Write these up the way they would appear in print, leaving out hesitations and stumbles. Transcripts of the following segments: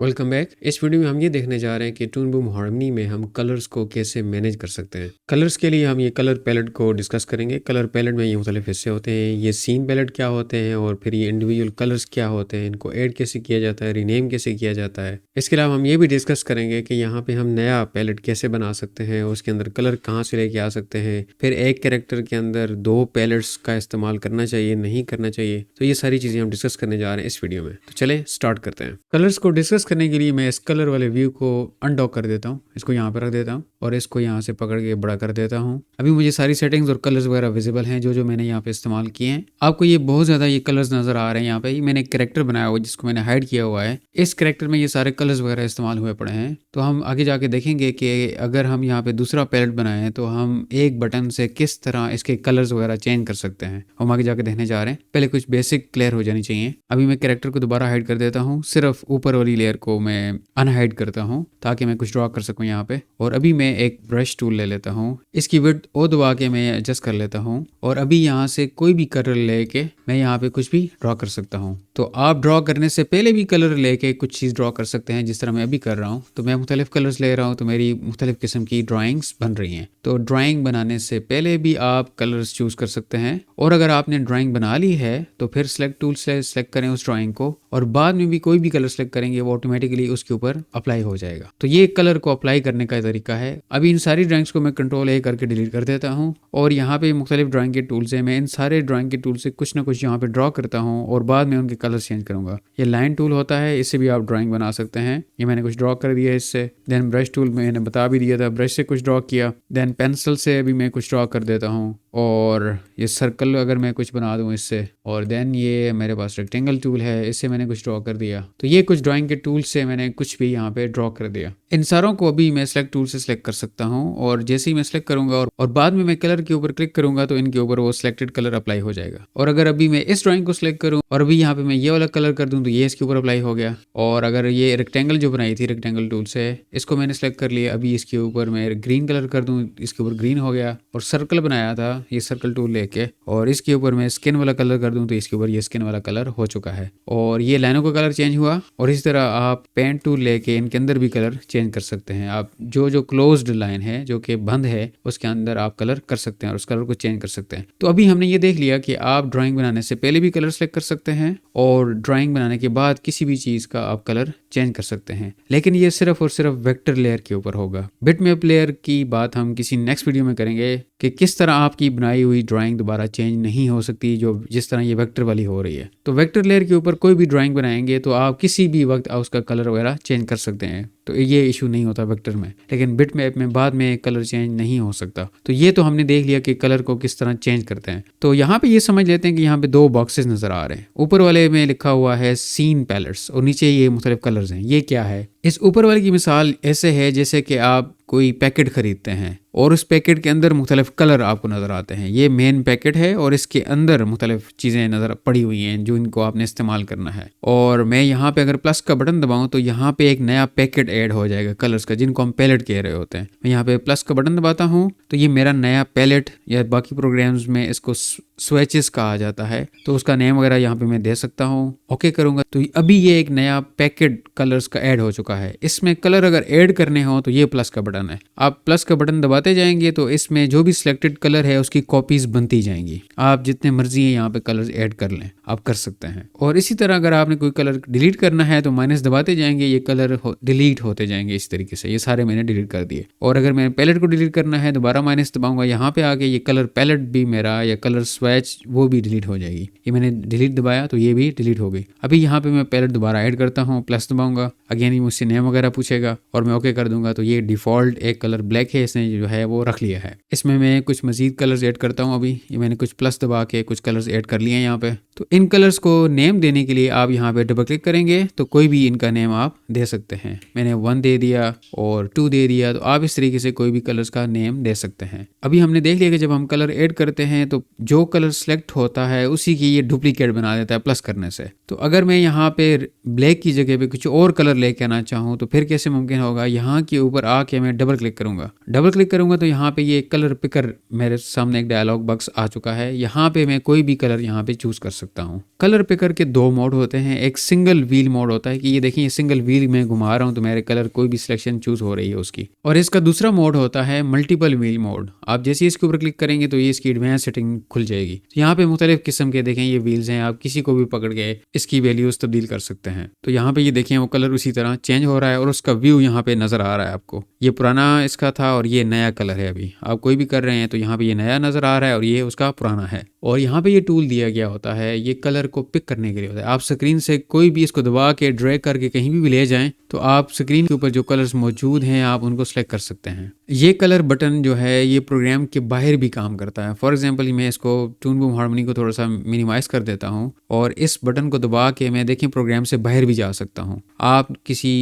Welcome back. इस video में हम ये देखने जा रहे हैं कि टून बूम हार्मनी में हम कलर्स को कैसे मैनेज कर सकते हैं। कलर्स के लिए हम ये कलर पैलेट को डिस्कस करेंगे। कलर पैलेट में ये मुख्तलिफ हिस्से होते हैं, ये सीन पैलेट क्या होते हैं और फिर ये इंडिविजुअल कलर्स क्या होते हैं, इनको ऐड कैसे किया जाता है, रीनेम कैसे किया जाता है। इसके अलावा हम ये भी डिस्कस करेंगे कि यहाँ पे हम नया पैलेट कैसे बना सकते हैं, उसके अंदर कलर कहाँ से लेके आ सकते हैं, फिर एक कैरेक्टर के अंदर 2 पैलेट्स का इस्तेमाल करना चाहिए नहीं करना चाहिए। तो ये सारी चीज़ें हम डिस्कस करने जा रहे हैं इस वीडियो में। तो चले स्टार्ट करते हैं। कलर्स को डिस्कस करने के लिए मैं इस कलर वाले व्यू को अनडॉक कर देता हूँ, इसको यहाँ पर रख देता हूँ और इसको यहाँ से पकड़ के बड़ा कर देता हूँ। अभी मुझे सारी सेटिंग्स और कलर्स वगैरह विजिबल हैं जो मैंने यहाँ पे इस्तेमाल किए हैं। आपको ये बहुत ज़्यादा ये कलर्स नज़र आ रहे हैं। यहाँ पे मैंने एक कैरेक्टर बनाया हुआ है जिसको मैंने हाइड किया हुआ है। इस कैरेक्टर में ये सारे कलर्स वगैरह इस्तेमाल हुए पड़े हैं। तो हम आगे जाके देखेंगे कि अगर हम यहाँ पे दूसरा पैलेट बनाएं तो हम एक बटन से किस तरह इसके कलर्स वगैरह चेंज कर सकते हैं। हम आगे जाके देखने जा रहे हैं। पहले कुछ बेसिक क्लियर हो जानी चाहिए। अभी मैं कैरेक्टर को दोबारा हाइड कर देता हूँ, सिर्फ ऊपर वाली लेयर को मैं अनहाइड करता हूँ ताकि मैं कुछ ड्रॉ कर सकूँ यहाँ पे। और अभी मैं एक ब्रश टूल ले लेता हूँ, इसकी विड्थ ओ दबा के मैं एडजस्ट कर लेता हूँ और अभी यहाँ से कोई भी कलर लेके मैं यहाँ पे कुछ भी ड्रॉ कर सकता हूँ। तो आप ड्रॉ करने से पहले भी कलर लेके कुछ चीज़ ड्रॉ कर सकते हैं, जिस तरह मैं अभी कर रहा हूँ। तो मैं मुख्तलिफ कलर्स ले रहा हूँ तो मेरी मुख्तलिफ किस्म की ड्राइंग्स बन रही हैं। तो ड्राइंग बनाने से पहले भी आप कलर्स चूज़ कर सकते हैं और अगर आपने ड्राइंग बना ली है तो फिर सेलेक्ट टूल से सेलेक्ट करें उस ड्राइंग को और बाद में भी कोई भी कलर सेलेक्ट करेंगे वो ऑटोमेटिकली उसके ऊपर अप्लाई हो जाएगा। तो ये कलर को अप्लाई करने का तरीका है। अभी इन सारी ड्राइंग्स को मैं कंट्रोल ए करके डिलीट कर देता हूँ और यहाँ पे मुख्तलिफ ड्राइंग के टूल्स हैं। मैं इन सारे ड्राइंग के टूल से कुछ ना कुछ यहाँ पे ड्रॉ करता हूँ और बाद में उनके कलर चेंज करूंगा। ये लाइन टूल होता है, इससे भी आप ड्राइंग बना सकते हैं। ये मैंने कुछ ड्रॉ कर दिया इससे। देन ब्रश टूल मैंने बता भी दिया था, ब्रश से कुछ ड्रॉ किया। देन पेंसिल से अभी मैं कुछ ड्रॉ कर देता हूँ और ये सर्कल अगर मैं कुछ बना दूँ इससे। और देन ये मेरे पास रेक्टेंगल टूल है, इससे मैंने कुछ ड्रॉ कर दिया। तो ये कुछ ड्राइंग के टूल से मैंने कुछ भी यहाँ पे ड्रॉ कर दिया। इन सारों को अभी मैं सेलेक्ट टूल से सिलेक्ट कर सकता हूँ और जैसे ही मैं सिलेक्ट करूंगा और बाद में मैं कलर के ऊपर क्लिक करूंगा तो इनके ऊपर वो सिलेक्टेड कलर अप्लाई हो जाएगा। और अगर अभी मैं इस ड्राइंग को सिलेक्ट करूँ और अभी यहाँ पे मैं ये वाला कलर कर दूं तो ये इसके ऊपर अप्लाई हो गया। और अगर ये रेक्टेंगल जो बनाई थी रेक्टेंगल टूल से, इसको मैंने सेलेक्ट कर लिया, अभी इसके ऊपर मैं ग्रीन कलर कर दूं, इसके ऊपर ग्रीन हो गया। और सर्कल बनाया था ये सर्कल टूल लेके और इसके ऊपर मैं स्किन वाला कलर कर दूं तो इसके ऊपर ये स्किन वाला कलर हो चुका है और ये लाइनों का कलर चेंज हुआ। और इस तरह आप पेन टूल लेके इनके अंदर भी कलर चेंज कर सकते हैं। आप जो क्लोज्ड लाइन है, जो कि बंद है, उसके अंदर आप कलर कर सकते हैं और उस कलर को चेंज कर सकते हैं। तो अभी हमने ये देख लिया कि आप ड्राइंग बनाने से पहले भी कलर सेलेक्ट कर सकते हैं और ड्राइंग बनाने के बाद किसी भी चीज़ का आप कलर चेंज कर सकते हैं। लेकिन ये सिर्फ और सिर्फ वेक्टर लेयर के ऊपर होगा। बिटमैप लेयर की बात हम किसी नेक्स्ट वीडियो में करेंगे कि किस तरह आपकी बनाई हुई ड्राइंग दोबारा चेंज नहीं हो सकती जो जिस तरह ये वेक्टर वाली हो रही है। तो वेक्टर लेयर के ऊपर कोई भी ड्राइंग बनाएंगे तो आप किसी भी वक्त उसका कलर वगैरह चेंज कर सकते हैं। तो ये इशू नहीं होता वेक्टर में, लेकिन बिटमैप में बाद में कलर चेंज नहीं हो सकता। तो ये तो हमने देख लिया कि कलर को किस तरह चेंज करते हैं। तो यहाँ पे ये समझ लेते हैं कि यहाँ पे 2 बॉक्सेस नजर आ रहे हैं। ऊपर वाले में लिखा हुआ है सीन पैलेट्स और नीचे ये मुख्तलिफ कलर्स हैं। ये क्या है? इस ऊपर वाले की मिसाल ऐसे है जैसे कि आप कोई पैकेट खरीदते हैं और उस पैकेट के अंदर मुख्तलिफ कलर आपको नज़र आते हैं। ये मेन पैकेट है और इसके अंदर मुख्तलिफ चीज़ें नज़र पड़ी हुई हैं जो इनको आपने इस्तेमाल करना है। और मैं यहाँ पे अगर प्लस का बटन दबाऊँ तो यहाँ पे एक नया पैकेट ऐड हो जाएगा कलर्स का, जिनको हम पैलेट कह रहे होते हैं। मैं यहाँ पे प्लस का बटन दबाता हूँ तो ये मेरा नया पैलेट, या बाकी प्रोग्राम्स में इसको स्विचेस कहा जाता है, तो उसका नेम वगैरह यहाँ पे मैं दे सकता हूँ। ओके करूँगा तो अभी ये एक नया पैकेट कलर्स का ऐड हो चुका है। इसमें कलर अगर ऐड करने हो तो ये प्लस का बटन है। आप प्लस का बटन दबाते जाएंगे तो इसमें जो भी सिलेक्टेड कलर है उसकी कॉपीज बनती जाएंगी। आप जितने मर्जी है यहाँ पे कलर्स ऐड कर लें, आप कर सकते हैं। और इसी तरह अगर आपने कोई कलर डिलीट करना है तो माइनस दबाते जाएंगे, ये कलर डिलीट होते जाएंगे इस तरीके से। ये सारे मैंने डिलीट कर दिए। और अगर मैं पैलेट को डिलीट करना है दोबारा माइनस दबाऊंगा, यहाँ पे आके ये कलर पैलेट भी मेरा या कलर स्विच वो भी डिलीट हो जाएगी। ये मैंने डिलीट दबाया तो ये भी डिलीट हो गई। अभी यहाँ पे मैं पैलेट दोबारा ऐड करता हूँ, प्लस दबाऊंगा, अगेन ही मुझसे नेम वगैरह पूछेगा और मैं ओके कर दूंगा तो ये डिफॉल्ट एक कलर ब्लैक है, इसने जो है वो रख लिया है। इसमें मैं कुछ मजीद कलर्स ऐड करता हूँ। अभी ये मैंने कुछ प्लस दबा के कुछ कलर्स ऐड कर लिए हैं यहाँ पे। तो इन कलर्स को नेम देने के लिए आप यहाँ पे डबल क्लिक करेंगे तो कोई भी इनका नेम आप दे सकते हैं। मैंने मैंने 1 दे दिया और 2 दे दिया। तो आप इस तरीके से कोई भी कलर्स का नेम दे सकते हैं। अभी हमने देख लिया कि जब हम कलर ऐड करते हैं तो जो कलर सेलेक्ट होता है उसी की ये डुप्लीकेट बना देता है प्लस करने से। तो अगर मैं यहाँ पे ब्लैक की जगह पे कुछ और कलर लेके आना चाहूँ तो फिर कैसे मुमकिन होगा? यहाँ के ऊपर आके मैं डबल क्लिक करूंगा तो यहाँ पे ये कलर पिकर मेरे सामने एक डायलॉग बॉक्स आ चुका है। यहाँ पे मैं कोई भी कलर यहाँ पे चूज कर सकता हूँ। कलर पिकर के 2 मोड होते हैं। एक सिंगल व्हील मोड होता है कि ये देखिए, ये सिंगल व्हील में घुमा रहा हूँ तो मेरे कलर कोई भी सिलेक्शन चूज हो रही है उसकी। और इसका दूसरा मोड होता है मल्टीपल व्हील मोड। आप जैसे इसके ऊपर क्लिक करेंगे तो ये इसकी एडवांस सेटिंग खुल जाएगी। तो यहाँ पे मुख्तलिफ किस्म के देखें ये व्हील्स हैं, आप किसी को भी पकड़ के इसकी वैल्यूज तब्दील कर सकते हैं। तो यहाँ पे ये देखें वो कलर उसी तरह चेंज हो रहा है और उसका व्यू यहाँ पे नजर आ रहा है आपको। ये पुराना इसका था और ये नया कलर है। अभी आप कोई भी कर रहे हैं तो यहाँ पे ये नया नजर आ रहा है और ये उसका पुराना है। और यहाँ पे ये टूल दिया गया होता है, ये कलर को पिक करने के लिए होता है। आप स्क्रीन से कोई भी इसको दबा के ड्रैग करके कहीं भी ले जाएं तो आप स्क्रीन के ऊपर जो कलर्स मौजूद हैं आप उनको सेलेक्ट कर सकते हैं। ये कलर बटन जो है ये प्रोग्राम के बाहर भी काम करता है। फॉर एग्जांपल मैं इसको टून बूम हार्मनी को थोड़ा सा मिनिमाइज कर देता हूँ और इस बटन को दबा के मैं देखें प्रोग्राम से बाहर भी जा सकता हूँ।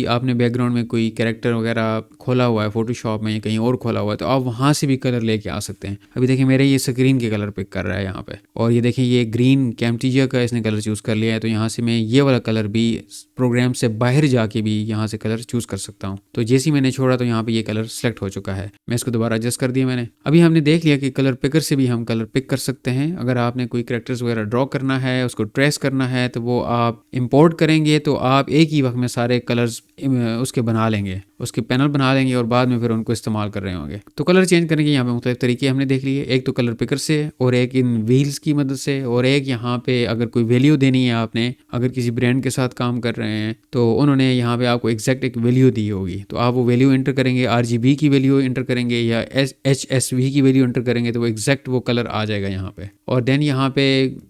आपने बैकग्राउंड में कोई कैरेक्टर वगैरह खोला हुआ है फोटोशॉप में या कहीं और खोला हुआ है तो आप वहाँ से भी कलर लेके आ सकते हैं। अभी देखिए मेरे ये स्क्रीन के कलर पिक कर रहा है यहाँ पे। और ये देखिए ये ग्रीन कैम्टीजिया का इसने कलर चूज़ कर लिया है। तो यहाँ से मैं ये वाला कलर भी प्रोग्राम से बाहर जाके भी यहाँ से कलर चूज़ कर सकता हूँ। तो जैसे ही मैंने छोड़ा तो यहाँ पे ये कलर सेलेक्ट हो चुका है। मैं इसको दोबारा एडजस्ट कर दिया मैंने। अभी हमने देख लिया कि कलर पिकर से भी हम कलर पिक कर सकते हैं। अगर आपने कोई कैरेक्टर्स वगैरह ड्रॉ करना है, उसको ट्रेस करना है तो वो आप इंपोर्ट करेंगे तो आप एक ही वक्त में सारे कलर्स उसके बना लेंगे, उसके पैनल बना लेंगे और बाद में फिर उनको इस्तेमाल कर रहे होंगे। तो कलर चेंज करने के यहाँ पे मुख्तलिफ तरीके हमने देख लिए। एक तो कलर पिकर से और एक इन व्हील्स की मदद से और एक यहाँ पे अगर कोई वैल्यू देनी है आपने, अगर किसी ब्रांड के साथ काम कर रहे हैं तो उन्होंने यहाँ पे आपको एग्जैक्ट एक वैल्यू दी होगी तो आप वो वैल्यू एंटर करेंगे, RGB की वैल्यू एंटर करेंगे या HSV की वैल्यू एंटर करेंगे तो वो एग्जैक्ट वो कलर आ जाएगा यहाँ पे। और देन यहाँ पे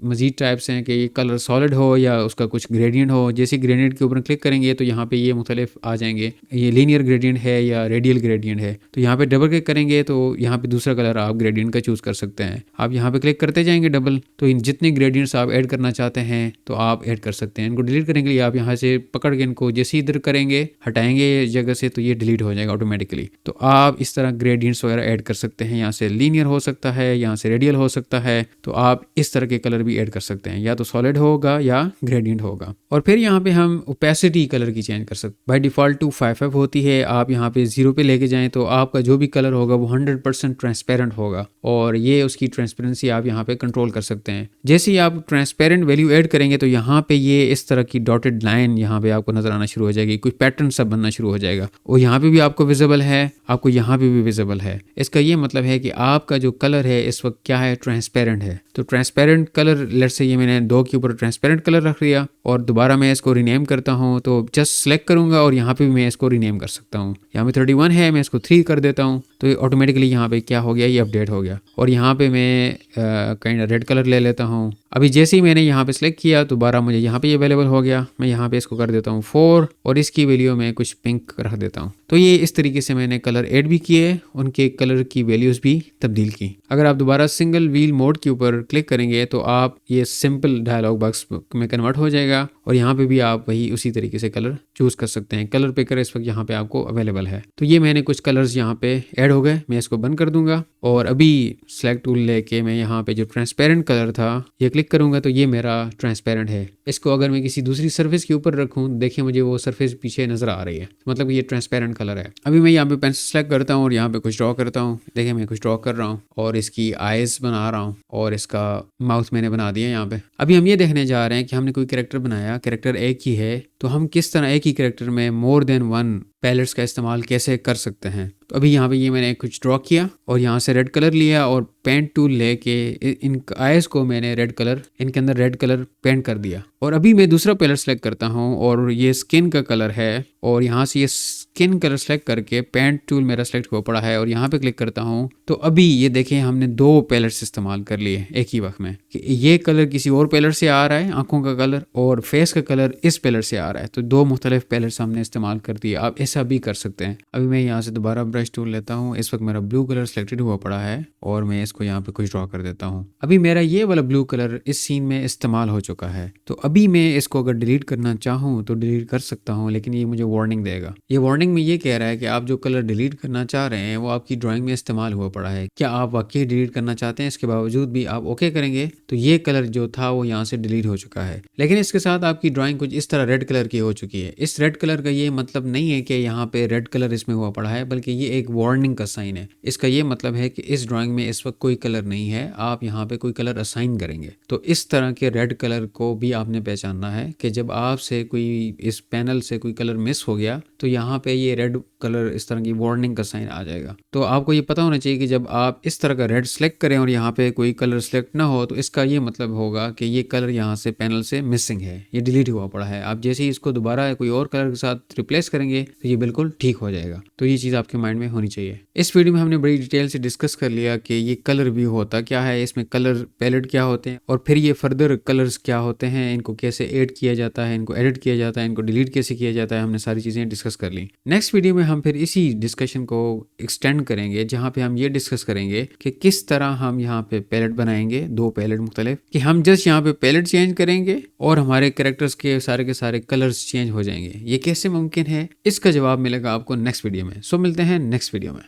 मजीद टाइप्स हैं कि ये कलर सॉलिड हो या उसका कुछ ग्रेडियंट हो। जैसे ग्रेडियंट के ऊपर क्लिक करेंगे तो यहाँ पे ये मुख्तलिफ आ जाएंगे, ये लीनियर ग्रेडियंट है या रेडियल ग्रेडियंट है। तो यहाँ पे डबल क्लिक करेंगे तो यहाँ पे दूसरा कलर आप ग्रेडियंट का चूज कर सकते हैं। आप यहाँ पे क्लिक करते जाएंगे डबल, तो इन जितने ग्रेडियंट्स आप ऐड करना चाहते हैं तो आप ऐड कर सकते हैं। इनको डिलीट करने के लिए आप यहाँ से पकड़ के इनको जैसे इधर करेंगे, हटाएंगे जगह से तो ये डिलीट हो जाएगा ऑटोमेटिकली। तो आप इस तरह ग्रेडियंट्स वगैरह ऐड कर सकते हैं। यहाँ से लीनियर हो सकता है, यहाँ से रेडियल हो सकता है। तो आप इस तरह के कलर भी ऐड कर सकते हैं, या तो सॉलिड होगा या ग्रेडियंट होगा। और फिर यहाँ पे हम ओपेसिटी कलर की चेंज कर सकते हैं। बाय डिफॉल्ट 255 होती है, आप यहाँ पे 0 पे लेके जाएं तो आपका जो भी कलर होगा वो 100% ट्रांसपेरेंट होगा और ये उसकी ट्रांसपेरेंसी आप यहाँ पे कंट्रोल कर सकते हैं। जैसे ही आप ट्रांसपेरेंट वैल्यू ऐड करेंगे तो यहाँ पे ये इस तरह की डॉटेड लाइन यहाँ पे आपको नजर आना शुरू हो जाएगी, कोई पैटर्न सा बनना शुरू हो जाएगा और यहाँ पे भी आपको विजिबल है, आपको यहाँ पे भी विजिबल है। इसका ये मतलब है कि आपका जो कलर है इस वक्त क्या है, ट्रांसपेरेंट है। तो ट्रांसपेरेंट कलर, लेट्स से ये मैंने 2 के ऊपर ट्रांसपेरेंट कलर रख लिया और दोबारा मैं इसको रीनेम करता हूँ तो जस्ट सेलेक्ट करूंगा और यहाँ पे भी मैं इसको रीनेम कर सकता हूँ। यहाँ पे 31 है, मैं इसको 3 कर देता हूँ तो ये ऑटोमेटिकली यहाँ पे क्या हो गया, ये अपडेट हो गया। और यहाँ पे मैं काइंड रेड कलर ले लेता हूँ। अभी जैसे ही मैंने यहाँ पे सिलेक्ट किया दोबारा मुझे यहाँ पे ये अवेलेबल हो गया। मैं यहाँ पे इसको कर देता हूँ 4 और इसकी वैल्यू में कुछ पिंक रख देता हूँ। तो ये इस तरीके से मैंने कलर ऐड भी किए, उनके कलर की वैल्यूज भी तब्दील की। अगर आप दोबारा सिंगल व्हील मोड के ऊपर क्लिक करेंगे तो आप ये सिंपल डायलॉग बॉक्स में कन्वर्ट हो जाएगा और यहाँ पे भी आप वही उसी तरीके से कलर चूज कर सकते हैं। कलर पिकर इस वक्त यहाँ पे आपको अवेलेबल है। तो ये मैंने कुछ कलर्स यहाँ पे ऐड हो गए, मैं इसको बंद कर दूंगा और अभी सेलेक्ट टूल लेके मैं यहाँ पे जो ट्रांसपेरेंट कलर था ये क्लिक करूंगा तो ये मेरा ट्रांसपेरेंट है। इसको अगर मैं किसी दूसरी सरफेस के ऊपर रखूं, देखिए मुझे वो सरफेस पीछे नजर आ रही है, मतलब ये ट्रांसपेरेंट कलर है। अभी मैं यहाँ पे पेंसिल सेलेक्ट करता हूँ और यहाँ पे कुछ ड्रॉ करता हूँ। देखिए मैं कुछ ड्रॉ कर रहा हूँ और इसकी आईज बना रहा हूँ और इसका माउथ मैंने बना दिया यहाँ पे। अभी हम ये देखने जा रहे हैं कि हमने कोई कैरेक्टर बनाया, कैरेक्टर एक ही है, तो हम किस तरह एक ही कैरेक्टर में मोर देन 1 पैलेट्स का इस्तेमाल कैसे कर सकते हैं। तो अभी यहाँ पे ये मैंने कुछ ड्रॉ किया और यहाँ से रेड कलर लिया और पेंट टूल लेके इन आइज को मैंने रेड कलर, इनके अंदर रेड कलर पेंट कर दिया। और अभी मैं दूसरा पैलेट सेलेक्ट करता हूँ और ये स्किन का कलर है और यहाँ से ये स्किन कलर सेलेक्ट करके पेंट टूल मेरा सेलेक्ट हो पड़ा है और यहाँ पे क्लिक करता हूँ तो अभी ये देखें हमने 2 पैलेट्स इस्तेमाल कर लिए एक ही वक्त में। कि ये कलर किसी और पैलेट से आ रहा है, आंखों का कलर, और फेस का कलर इस पैलेट से आ रहा है, तो 2 मुख्तलिफ पैलेट्स हमने इस्तेमाल कर दिए। आप ऐसा भी कर सकते हैं। अभी मैं यहाँ से दोबारा ब्रश टूल लेता हूँ। इस वक्त मेरा ब्लू कलर सेलेक्टेड हुआ पड़ा है और मैं इसको यहाँ पे कुछ ड्रॉ कर देता हूँ। अभी मेरा ये वाला ब्लू कलर इस सीन में इस्तेमाल हो चुका है। तो अभी मैं इसको अगर डिलीट करना चाहूँ तो डिलीट कर सकता हूँ, लेकिन ये मुझे वार्निंग देगा। ये वार्निंग में ये कह रहा है कि आप जो कलर डिलीट करना चाह रहे हैं वो आपकी ड्राइंग में इस्तेमाल हुआ पड़ा है। क्या आप वाकई डिलीट करना चाहते हैं? इसके बावजूद भी आप ओके करेंगे तो ये कलर जो था वो यहाँ से डिलीट हो चुका है। लेकिन इसके साथ आपकी ड्राइंग कुछ इस तरह रेड कलर की हो चुकी है। इस रेड कलर का ये मतलब नहीं है कि यहाँ पे रेड कलर इसमें हुआ पड़ा है, बल्कि ये एक वार्निंग का साइन है। इसका ये मतलब है कि इस ड्राइंग में इस वक्त कोई कलर नहीं है, आप यहाँ पे कोई कलर असाइन करेंगे। तो इस तरह के रेड कलर को भी आपने पहचानना है कि जब आपसे कोई इस पैनल से कोई कलर मिस हो गया तो यहाँ पे ये रेड कलर इस तरह की वार्निंग का साइन आ जाएगा। तो आपको ये पता होना चाहिए कि जब आप इस तरह का रेड सेलेक्ट करें और यहाँ पे कोई कलर सेलेक्ट ना हो तो इसका ये मतलब होगा कि ये कलर यहाँ से पैनल से मिसिंग है, ये डिलीट हुआ पड़ा है। आप जैसे ही इसको दोबारा कोई और कलर के साथ रिप्लेस करेंगे तो ये बिल्कुल ठीक हो जाएगा। तो ये चीज़ आपके माइंड में होनी चाहिए। इस वीडियो में हमने बड़ी डिटेल से डिस्कस कर लिया कि ये कलर व्यू होता क्या है, इसमें कलर पैलेट क्या होते हैं और फिर ये फर्दर कलर्स क्या होते हैं, इनको कैसे ऐड किया जाता है, इनको एडिट किया जाता है, इनको डिलीट कैसे किया जाता है। हमने सारी चीज़ें डिस्कस कर ली। नेक्स्ट वीडियो में हम फिर इसी डिस्कशन को एक्सटेंड करेंगे, जहाँ पे हम ये डिस्कस करेंगे कि किस तरह हम यहाँ पे पैलेट बनाएंगे, 2 पैलेट मुख्तलिफ, कि हम जस्ट यहाँ पे पैलेट चेंज करेंगे और हमारे कैरेक्टर्स के सारे कलर्स चेंज हो जाएंगे। ये कैसे मुमकिन है, इसका जवाब मिलेगा आपको नेक्स्ट वीडियो में। सो मिलते हैं नेक्स्ट वीडियो में।